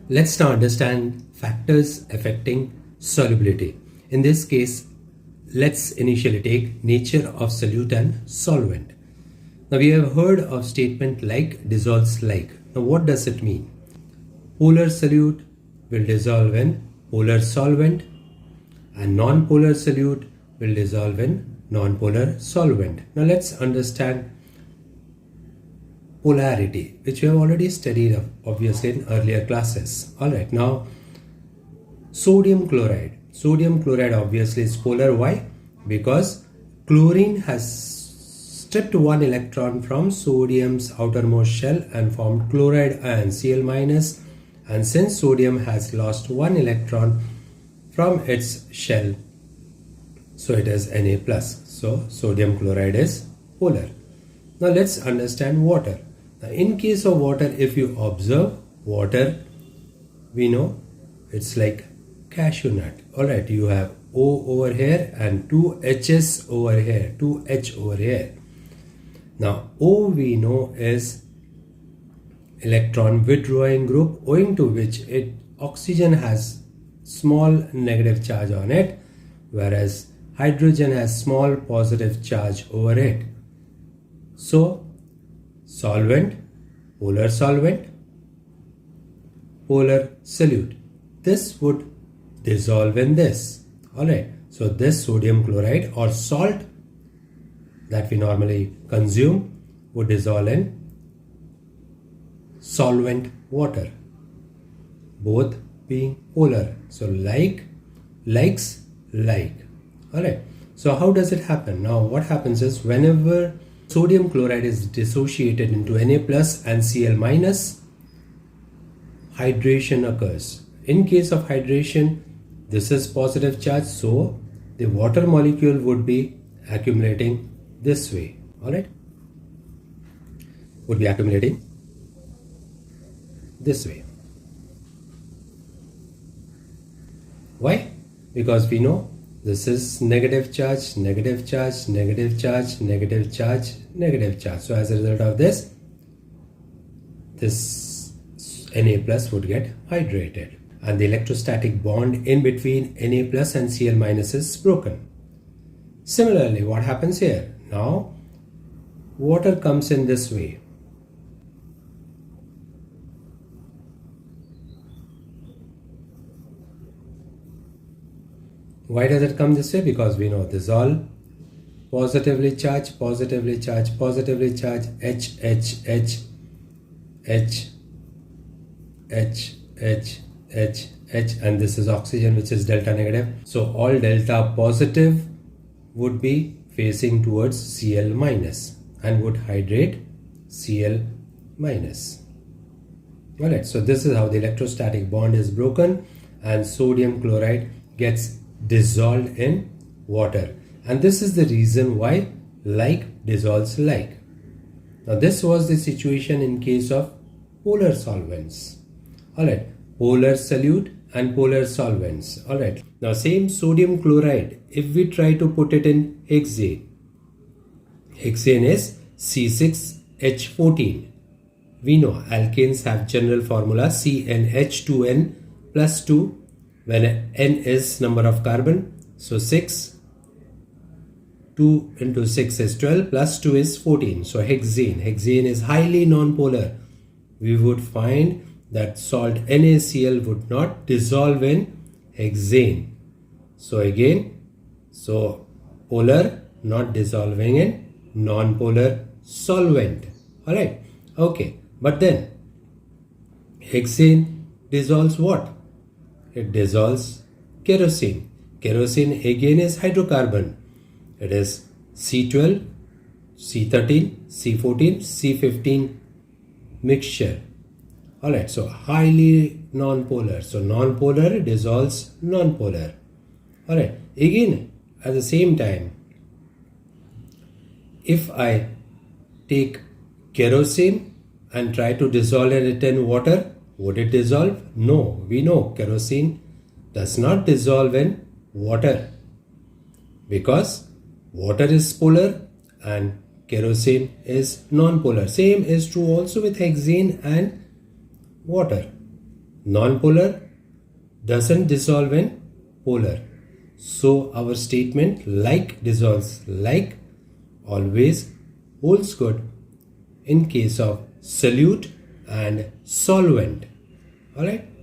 Let's now understand factors affecting solubility. In this case, let's initially take nature of solute and solvent. Now we have heard of statement like dissolves like. Now what does it mean? Polar solute will dissolve in polar solvent and non-polar solute will dissolve in non-polar solvent. Now let's understand polarity, which we have already studied obviously in earlier classes. Alright, now sodium chloride. Sodium chloride obviously is polar. Why? Because chlorine has stripped one electron from sodium's outermost shell and formed chloride ion Cl-, and since sodium has lost one electron from its shell, so it is Na+. So sodium chloride is polar. Now let's understand water. Now in case of water, if you observe water, we know it's like cashew nut. Alright, you have O over here and two H's over here, two H over here. Now O we know is electron withdrawing group, owing to which oxygen has small negative charge on it, whereas hydrogen has small positive charge over it. So solvent, polar solute. This would dissolve in this. Alright, so this sodium chloride or salt that we normally consume would dissolve in solvent water, both being polar. So likes like. Alright, so how does it happen? Now what happens is whenever sodium chloride is dissociated into Na+ and Cl-, hydration occurs. In case of hydration, this is positive charge, so the water molecule would be accumulating this way. Alright, would be accumulating this way. Why? Because we know this is negative charge, negative charge, negative charge, negative charge, negative charge. So as a result of this Na+ would get hydrated and the electrostatic bond in between Na+ and Cl- is broken. Similarly, what happens here? Now water comes in this way. Why does it come this way? Because we know this all positively charged, H, and this is oxygen, which is delta negative. So all delta positive would be facing towards Cl- and would hydrate Cl-. Alright, so this is how the electrostatic bond is broken and sodium chloride gets dissolved in water, and this is the reason why like dissolves like. Now this was the situation in case of polar solvents. Alright, polar solute and polar solvents. Alright, now same sodium chloride, if we try to put it in hexane, hexane is C6H14. We know alkanes have general formula CnH2n plus 2 when n is number of carbon. So 6, 2 into 6 is 12 plus 2 is 14. So hexane is highly non-polar. We would find that salt NaCl would not dissolve in hexane. So again, so polar not dissolving in non-polar solvent. Alright, okay, but then hexane dissolves what? It dissolves kerosene. Kerosene again is hydrocarbon. It is C12, C13, C14, C15 mixture. Alright, so highly non-polar. So non-polar dissolves non-polar. Alright, again at the same time, if I take kerosene and try to dissolve it in water, would it dissolve? No, we know kerosene does not dissolve in water because water is polar and kerosene is non-polar. Same is true also with hexane and water. Non-polar doesn't dissolve in polar. So our statement like dissolves like always holds good in case of solute and solvent. Alright.